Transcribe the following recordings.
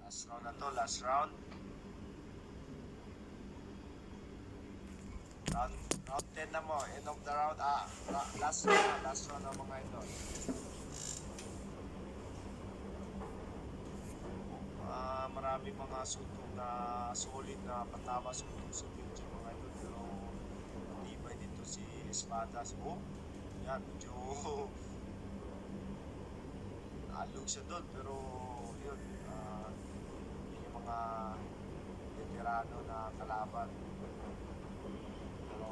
Last round na to, last round. Round 10 na mo, end of the round. Last round na mga ito. Marami mga suntong na solid na patama suntong sa video mga ito. Pero matibay dito si Espadas. Oh, yan, medyo naalog siya doon. Pero yun, yung mga veterano na kalaban. Pero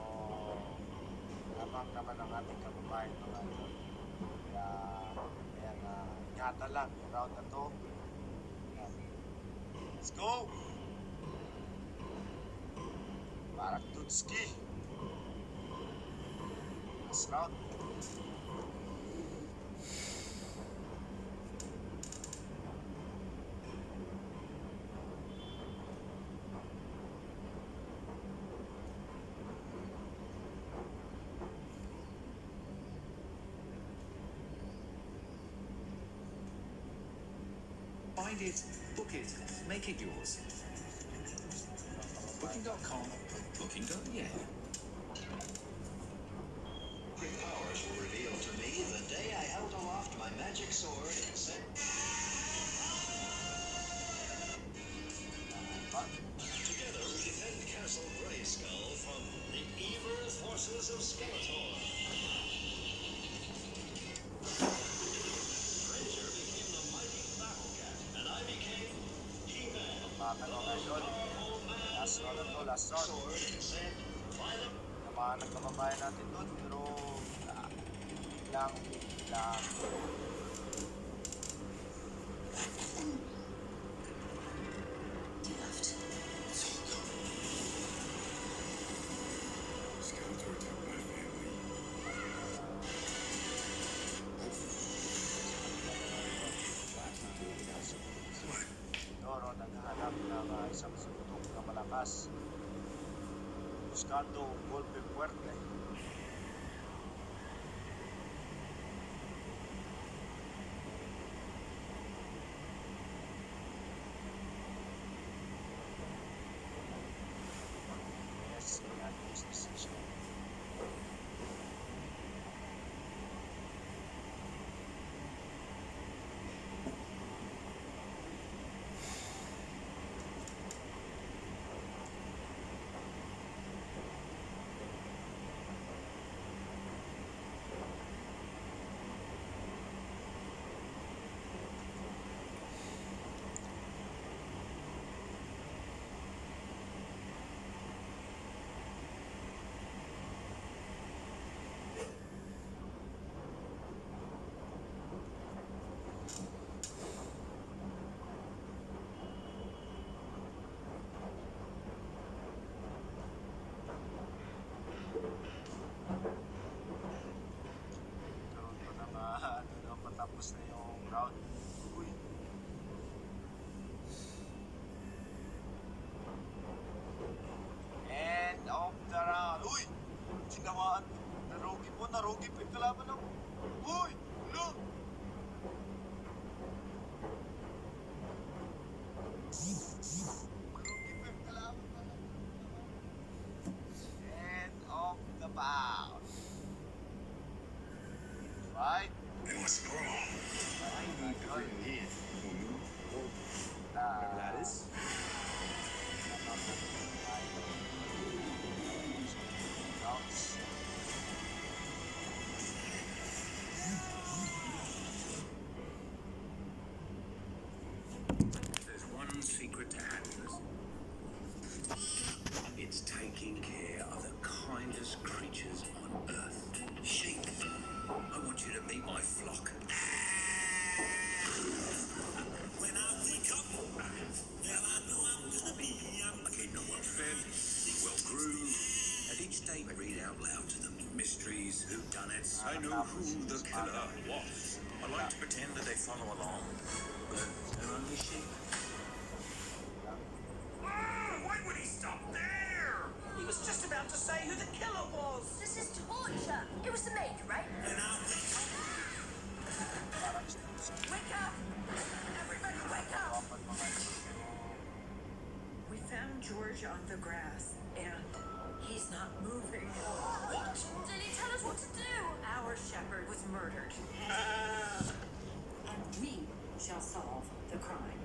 lamang naman ang ating kababayan mga ito. Kaya ingatan lang yung round na to. Let's go! Barak Tutski. Last round. Find it, book it, make it yours. Booking.com, booking.yeah. Great powers were revealed to me the day I held aloft my magic sword and said... Together we defend Castle Grayskull from the evil forces of Skeletor. Fraser became the mighty Battle Cat, and I became He-Man. Last round na to, last round. Sword and said, "Violent." Namaan ang kababayan natin doon, pero lang. Doro naghahanap ng isang suntok na malakas. Buscando un golpe fuerte. Yes, yan yung decision. Patapos na yung round. Uy. End of the round. Uy! Sinawaan. Narugi po yung kalaban ng... Uy! Look! Narugi po yung kalaban. End of the bout. Right? It was wrong. Gladys? There's one secret to happiness. It's taking care of the kindest creatures on earth. Sheep. I want you to meet my flock. When I wake up, well, I know I'm gonna be I keep them well fed, well groomed, and each day I read out loud to them mysteries, whodunits. I know who the killer was. I like to pretend that they follow along, but they're only sheep. Why would he stop there? He was just about to say who the killer was. This is torture. It was the maid, right? When I wake up, George on the grass, and he's not moving. What? Did he tell us what to do? Our shepherd was murdered, and we shall solve the crime.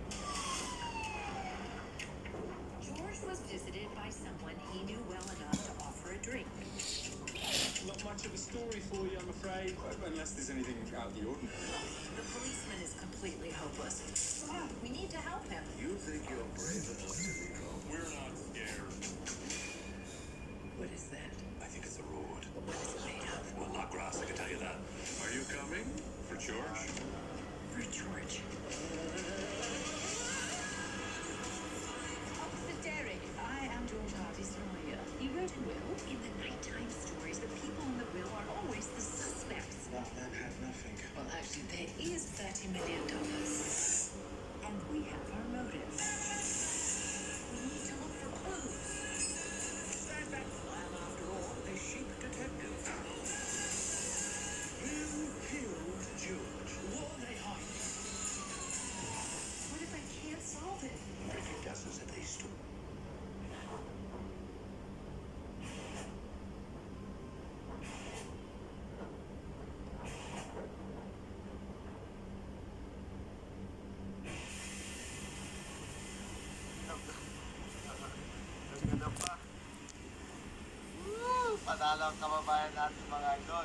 George was visited by someone he knew well enough to offer a drink. Not much of a story for you, I'm afraid. Unless there's anything out of the ordinary. The policeman is completely hopeless. We need to help him. You think you're brave enough to be wrong? We're not scared. What is that? I think it's a road. What is it made of? Well, not grass, I can tell you that. Are you coming? For George? For George. Officer Derrick, I am George Hardy's lawyer. You wrote a will? In the nighttime stories, the people in the will are always the suspects. That man had nothing. Well, actually, there is $30 million. And we have our motive. We need to look for clues. Stand back. I am, after all, a sheep detective. Who killed George? What are they hiding? What if I can't solve it? If he doesn't, at least. Panalo ang kababayan natin mga idol.